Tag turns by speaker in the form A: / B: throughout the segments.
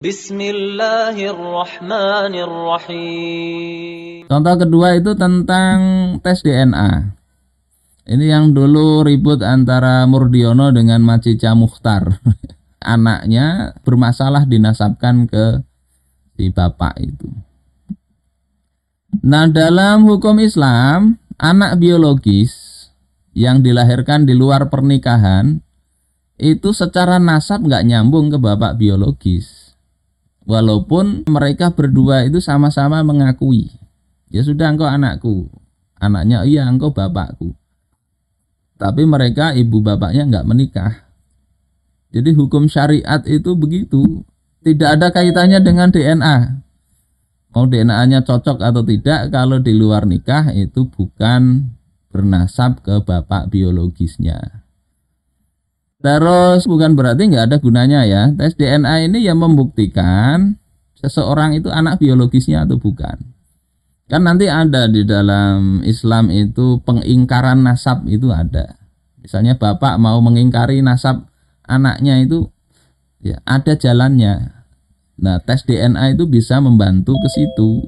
A: Bismillahirrahmanirrahim.
B: Contoh kedua itu tentang tes DNA. Ini yang dulu ribut antara Murdiono dengan Macica Mukhtar. Anaknya bermasalah dinasabkan ke si bapak itu. Nah, dalam hukum Islam, anak biologis yang dilahirkan di luar pernikahan itu secara nasab nggak nyambung ke bapak biologis. Walaupun mereka berdua itu sama-sama mengakui, ya sudah engkau anakku, anaknya iya engkau bapakku. Tapi mereka ibu bapaknya nggak menikah. Jadi hukum syariat itu begitu, tidak ada kaitannya dengan DNA. Mau DNA-nya cocok atau tidak, kalau di luar nikah itu bukan bernasab ke bapak biologisnya. Terus bukan berarti nggak ada gunanya ya. Tes DNA ini yang membuktikan seseorang itu anak biologisnya atau bukan. Kan nanti ada di dalam Islam itu pengingkaran nasab itu ada. Misalnya bapak mau mengingkari nasab anaknya itu, ya ada jalannya. Nah, tes DNA itu bisa membantu ke situ.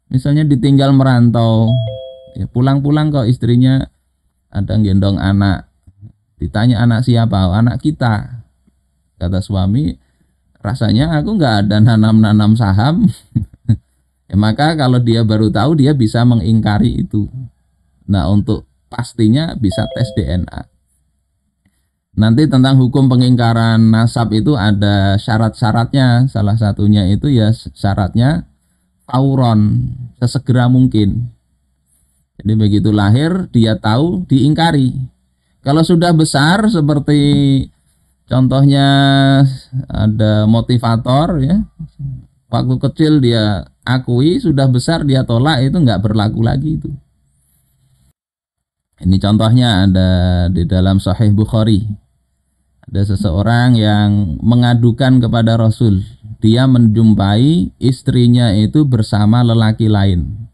B: Misalnya ditinggal merantau, ya pulang-pulang kok istrinya ada gendong anak. Ditanya anak siapa? Anak kita. Kata suami, rasanya aku nggak ada nanam-nanam saham. Ya, maka kalau dia baru tahu, dia bisa mengingkari itu. Nah, untuk pastinya bisa tes DNA. Nanti tentang hukum pengingkaran nasab itu ada syarat-syaratnya. Salah satunya itu ya syaratnya fauron, sesegera mungkin. Jadi begitu lahir dia tahu, diingkari. Kalau sudah besar seperti contohnya ada motivator ya, waktu kecil dia akui, sudah besar dia tolak, itu nggak berlaku lagi itu. Ini contohnya ada di dalam Sahih Bukhari. Ada seseorang yang mengadukan kepada Rasul, dia menjumpai istrinya itu bersama lelaki lain.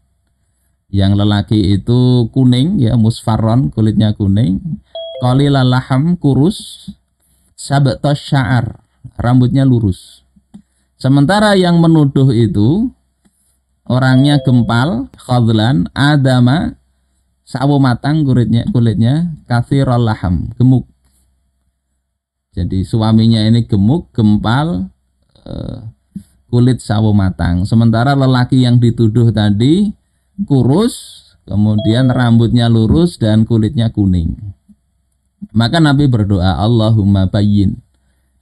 B: Yang lelaki itu kuning ya, musfarron, kulitnya kuning. Qalilal laham, kurus, sabtos sya'ar, rambutnya lurus. Sementara yang menuduh itu orangnya gempal, khadlan, adama, sawo matang kulitnya kathirul laham, gemuk. Jadi suaminya ini gemuk, gempal, kulit sawo matang. Sementara lelaki yang dituduh tadi kurus, kemudian rambutnya lurus dan kulitnya kuning. Maka Nabi berdoa, Allahumma bayyin,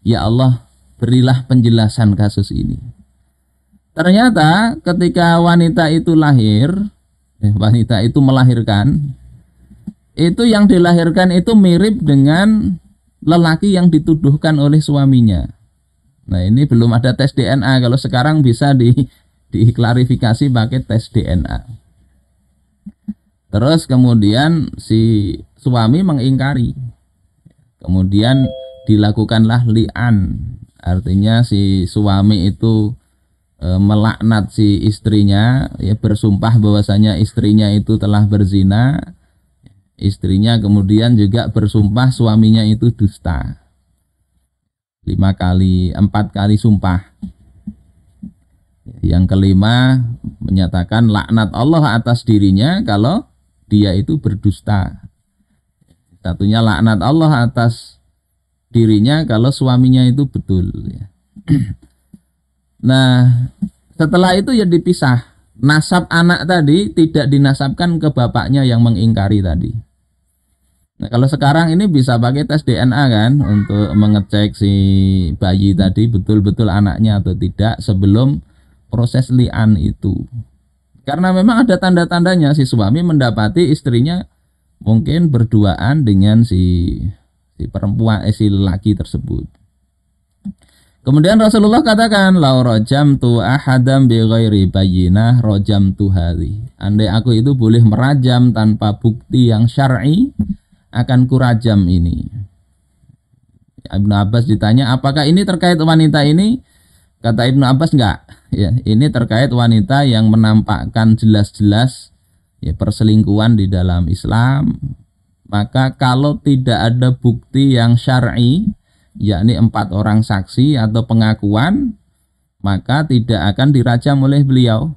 B: ya Allah berilah penjelasan kasus ini. Ternyata ketika wanita itu lahir, wanita itu melahirkan, itu yang dilahirkan itu mirip dengan lelaki yang dituduhkan oleh suaminya. Nah, ini belum ada tes DNA. Kalau sekarang bisa diklarifikasi pakai tes DNA. Terus kemudian si suami mengingkari. Kemudian dilakukanlah li'an. Artinya si suami itu melaknat si istrinya, ya, bersumpah bahwasanya istrinya itu telah berzina. Istrinya kemudian juga bersumpah suaminya itu dusta. 4 kali sumpah. Yang kelima menyatakan laknat Allah atas dirinya kalau dia itu berdusta. Satunya laknat Allah atas dirinya kalau suaminya itu betul. Nah, setelah itu ya dipisah. Nasab anak tadi tidak dinasabkan ke bapaknya yang mengingkari tadi. Nah, kalau sekarang ini bisa pakai tes DNA kan, untuk mengecek si bayi tadi betul-betul anaknya atau tidak sebelum proses li'an itu. Karena memang ada tanda-tandanya si suami mendapati istrinya mungkin berduaan dengan si perempuan, si lelaki tersebut. Kemudian Rasulullah katakan, "Lau rajamtu ahadam bi ghairi bayyinah rajamtu hadhi." Andai aku itu boleh merajam tanpa bukti yang syar'i, akan kurajam ini. Ibnu Abbas ditanya, apakah ini terkait wanita ini? Kata Ibnu Abbas, enggak. Ya, ini terkait wanita yang menampakkan jelas-jelas ya perselingkuhan di dalam Islam. Maka kalau tidak ada bukti yang syar'i, yakni 4 orang saksi atau pengakuan, maka tidak akan dirajam oleh beliau.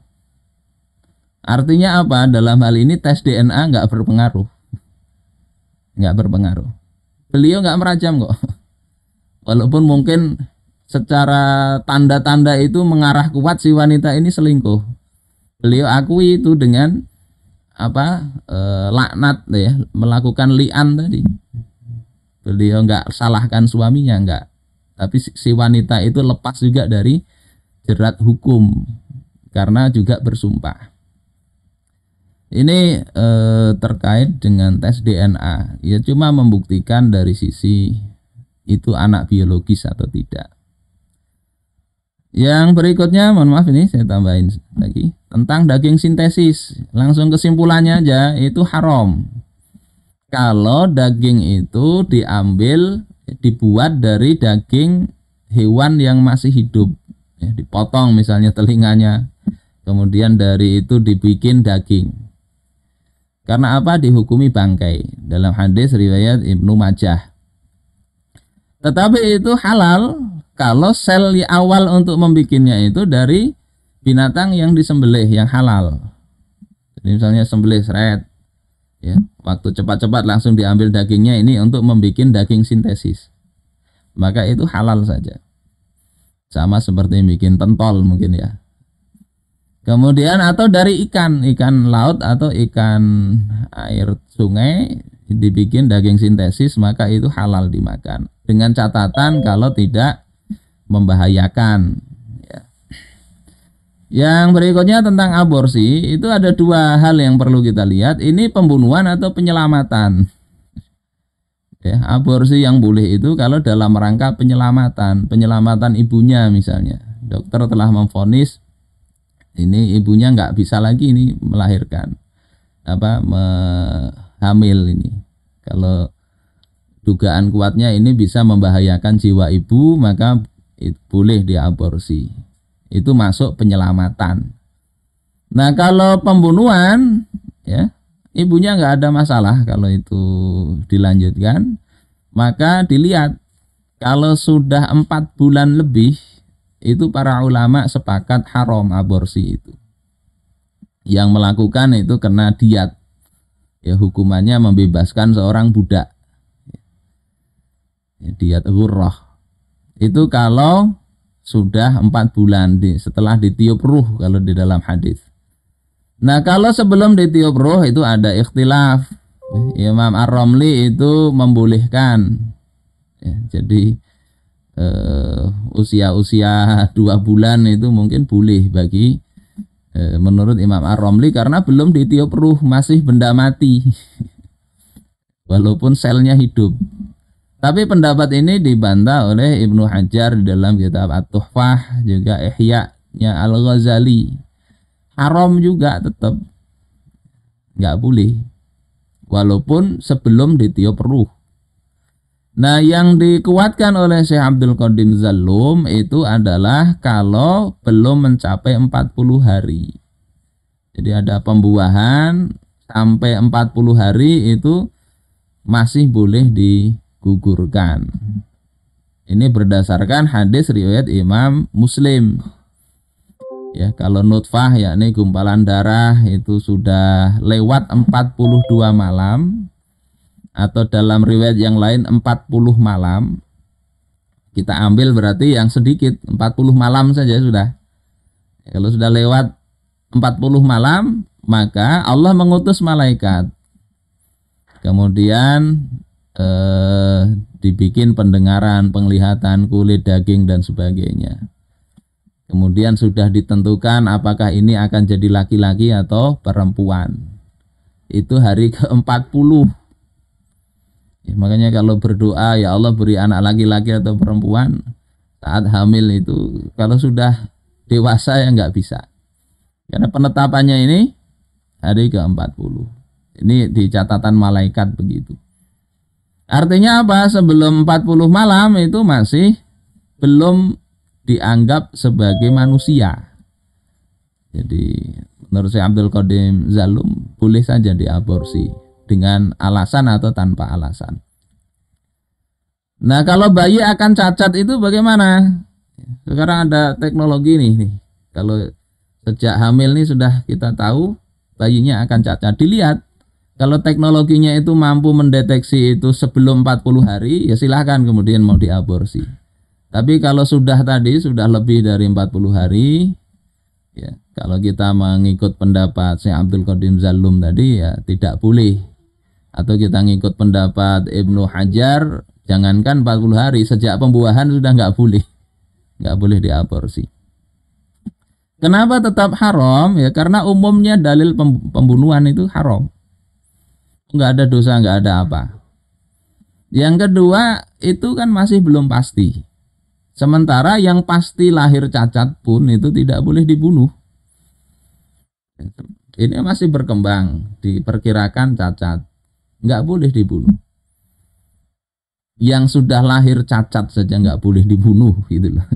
B: Artinya apa? Dalam hal ini tes DNA nggak berpengaruh. Nggak berpengaruh. Beliau nggak merajam kok. Walaupun mungkin secara tanda-tanda itu mengarah kuat si wanita ini selingkuh. Beliau akui itu dengan laknat ya, melakukan li'an tadi. Beliau nggak salahkan suaminya, nggak. Tapi si wanita itu lepas juga dari jerat hukum karena juga bersumpah. Ini terkait dengan tes DNA. Ya cuma membuktikan dari sisi itu anak biologis atau tidak. Yang berikutnya, mohon maaf ini saya tambahin lagi tentang daging sintesis. Langsung kesimpulannya aja, itu haram. Kalau daging itu dibuat dari daging hewan yang masih hidup, ya, dipotong misalnya telinganya, kemudian dari itu dibikin daging. Karena apa? Dihukumi bangkai dalam hadis riwayat Ibnu Majah. Tetapi itu halal kalau sel awal untuk membikinnya itu dari binatang yang disembelih, yang halal. Jadi misalnya sembelih seret, ya, waktu cepat-cepat langsung diambil dagingnya ini untuk membuat daging sintesis. Maka itu halal saja. Sama seperti bikin pentol mungkin ya. Kemudian atau dari ikan laut atau ikan air sungai dibikin daging sintesis, maka itu halal dimakan. Dengan catatan kalau tidak membahayakan. Ya. Yang berikutnya tentang aborsi, itu ada 2 hal yang perlu kita lihat. Ini pembunuhan atau penyelamatan. Ya, aborsi yang boleh itu kalau dalam rangka penyelamatan ibunya misalnya. Dokter telah memvonis ini ibunya nggak bisa lagi ini melahirkan hamil ini. Kalau dugaan kuatnya ini bisa membahayakan jiwa ibu, maka boleh diaborsi. Itu masuk penyelamatan. Nah kalau pembunuhan, ya ibunya nggak ada masalah kalau itu dilanjutkan, maka dilihat kalau sudah 4 bulan lebih. Itu para ulama sepakat haram aborsi itu. Yang melakukan itu kena diat. Ya hukumannya membebaskan seorang budak. Ya, diat ghurrah. Itu kalau sudah 4 bulan setelah ditiup ruh kalau di dalam hadis. Nah kalau sebelum ditiup ruh itu ada ikhtilaf. Imam Ar-Ramli itu membolehkan. Ya, jadi usia 2 bulan itu mungkin boleh bagi menurut Imam Ar-Ramli karena belum ditiup ruh, masih benda mati walaupun selnya hidup. Tapi pendapat ini dibantah oleh Ibnu Hajar di dalam kitab At-Tuhfah, juga Ihya-nya Al-Ghazali. Haram juga tetap, nggak boleh walaupun sebelum ditiup ruh. Nah yang dikuatkan oleh Syekh Abdul Qadim Zallum itu adalah kalau belum mencapai 40 hari. Jadi ada pembuahan sampai 40 hari itu masih boleh digugurkan. Ini berdasarkan hadis riwayat Imam Muslim. Ya, kalau nutfah yakni gumpalan darah itu sudah lewat 42 malam. Atau dalam riwayat yang lain 40 malam, kita ambil berarti yang sedikit 40 malam saja sudah. Kalau sudah lewat 40 malam, maka Allah mengutus malaikat. Kemudian dibikin pendengaran, penglihatan, kulit, daging dan sebagainya. Kemudian sudah ditentukan apakah ini akan jadi laki-laki atau perempuan. Itu hari ke-40. Ya, makanya kalau berdoa ya Allah beri anak laki-laki atau perempuan saat hamil itu, kalau sudah dewasa ya nggak bisa. Karena penetapannya ini hari ke-40. Ini di catatan malaikat begitu. Artinya apa? Sebelum 40 malam itu masih belum dianggap sebagai manusia. Jadi menurut saya Abdul Qadim Zallum boleh saja diaborsi dengan alasan atau tanpa alasan. Nah kalau bayi akan cacat itu bagaimana? Sekarang ada teknologi nih. Kalau sejak hamil nih sudah kita tahu bayinya akan cacat. Dilihat kalau teknologinya itu mampu mendeteksi itu sebelum 40 hari, ya silahkan kemudian mau diaborsi. Tapi kalau sudah lebih dari 40 hari, ya kalau kita mengikut pendapat Syekh Abdul Qadim Zallum tadi ya tidak boleh. Atau kita ngikut pendapat Ibnu Hajar, jangankan 40 hari, sejak pembuahan sudah nggak boleh diaborsi. Kenapa tetap haram? Ya karena umumnya dalil pembunuhan itu haram. Nggak ada dosa, nggak ada apa. Yang kedua, itu kan masih belum pasti. Sementara yang pasti lahir cacat pun itu tidak boleh dibunuh. Ini masih berkembang, diperkirakan cacat, nggak boleh dibunuh. Yang sudah lahir cacat saja nggak boleh dibunuh, gitu loh.